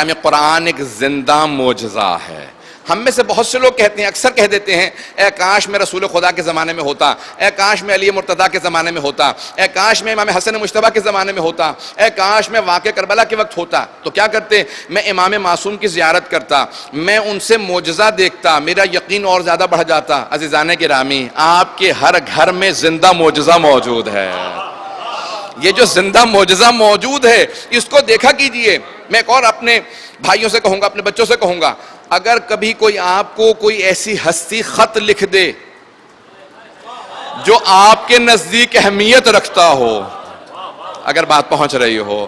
ہمیں قرآن ایک زندہ معجزہ ہے۔ ہم میں سے بہت سے لوگ کہتے ہیں، اکثر کہہ دیتے ہیں، اے کاش میں رسول خدا کے زمانے میں ہوتا، اے کاش میں علی مرتضیٰ کے زمانے میں ہوتا، اے کاش میں امام حسن مجتبیٰ کے زمانے میں ہوتا، اے کاش میں واقعہ کربلا کے وقت ہوتا۔ تو کیا کرتے؟ میں امام معصوم کی زیارت کرتا، میں ان سے معجزہ دیکھتا، میرا یقین اور زیادہ بڑھ جاتا۔ عزیزان گرامی، آپ کے ہر گھر میں زندہ معجزہ موجود ہے۔ یہ جو زندہ معجزہ موجود ہے، اس کو دیکھا کیجئے۔ میں ایک اور اپنے بھائیوں سے کہوں گا، اپنے بچوں سے کہوں گا، اگر کبھی کوئی آپ کو کوئی ایسی ہستی خط لکھ دے جو آپ کے نزدیک اہمیت رکھتا ہو، اگر بات پہنچ رہی ہو،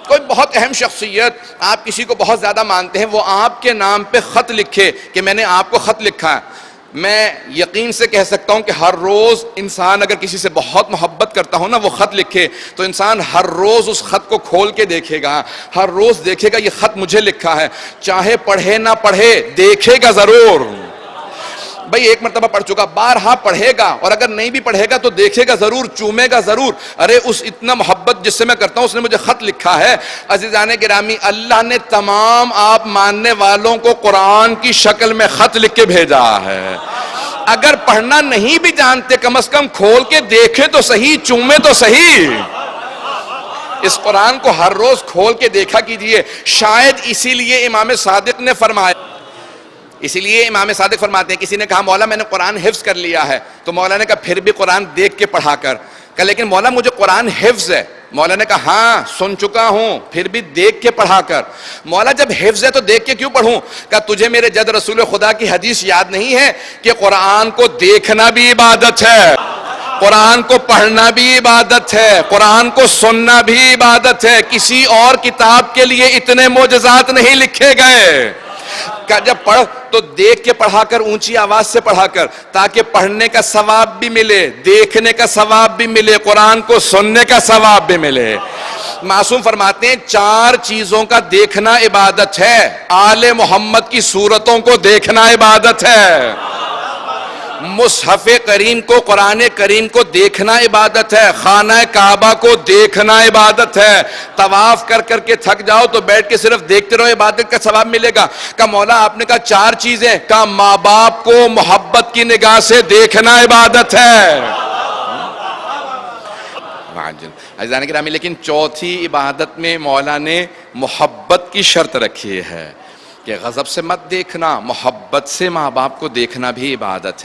کوئی بہت اہم شخصیت، آپ کسی کو بہت زیادہ مانتے ہیں، وہ آپ کے نام پہ خط لکھے کہ میں نے آپ کو خط لکھا ہے، میں یقین سے کہہ سکتا ہوں کہ ہر روز انسان اگر کسی سے بہت محبت کرتا ہو نا، وہ خط لکھے تو انسان ہر روز اس خط کو کھول کے دیکھے گا، ہر روز دیکھے گا یہ خط مجھے لکھا ہے، چاہے پڑھے نہ پڑھے دیکھے گا ضرور۔ بھئی ایک مرتبہ پڑھ چکا، بارہا پڑھے گا، اور اگر نہیں بھی پڑھے گا تو دیکھے گا ضرور، چومے گا ضرور، ارے اس اتنا محبت جس سے میں کرتا ہوں اس نے مجھے خط لکھا ہے۔ عزیزان گرامی، اللہ نے تمام آپ ماننے والوں کو قرآن کی شکل میں خط لکھ کے بھیجا ہے۔ اگر پڑھنا نہیں بھی جانتے، کم از کم کھول کے دیکھے تو صحیح، چومے تو صحیح۔ اس قرآن کو ہر روز کھول کے دیکھا کیجئے۔ شاید اسی لیے امام صادق نے فرمایا، اسی لیے امام صادق فرماتے ہیں، کسی نے کہا مولا میں نے قرآن حفظ کر لیا ہے، تو مولا نے کہا پھر بھی قرآن دیکھ کے پڑھا کر۔ کہا لیکن مولا مجھے قرآن حفظ ہے۔ مولا نے کہا ہاں سن چکا ہوں، پھر بھی دیکھ کے پڑھا کر۔ مولا جب حفظ ہے تو دیکھ کے کیوں پڑھوں؟ کہا تجھے میرے جد رسول خدا کی حدیث یاد نہیں ہے کہ قرآن کو دیکھنا بھی عبادت ہے، قرآن کو پڑھنا بھی عبادت ہے، قرآن کو سننا بھی عبادت ہے۔ کسی اور کتاب کے لیے اتنے معجزات نہیں لکھے گئے۔ کہ جب پڑھ تو دیکھ کے پڑھا کر، اونچی آواز سے پڑھا کر، تاکہ پڑھنے کا ثواب بھی ملے، دیکھنے کا ثواب بھی ملے، قرآن کو سننے کا ثواب بھی ملے۔ معصوم فرماتے ہیں 4 چیزوں کا دیکھنا عبادت ہے۔ آل محمد کی صورتوں کو دیکھنا عبادت ہے، مصحف کریم کو، قرآن کریم کو دیکھنا عبادت ہے، خانہ کعبہ کو دیکھنا عبادت ہے۔ طواف کر کر کے تھک جاؤ تو بیٹھ کے صرف دیکھتے رہو، عبادت کا ثواب ملے گا۔ کہا مولا آپ نے کہا 4 چیزیں، کہا ماں باپ کو محبت کی نگاہ سے دیکھنا عبادت ہے۔ عزیزان گرامی، لیکن چوتھی عبادت میں مولا نے محبت کی شرط رکھی ہے کہ غضب سے مت دیکھنا، محبت سے ماں باپ کو دیکھنا بھی عبادت ہے۔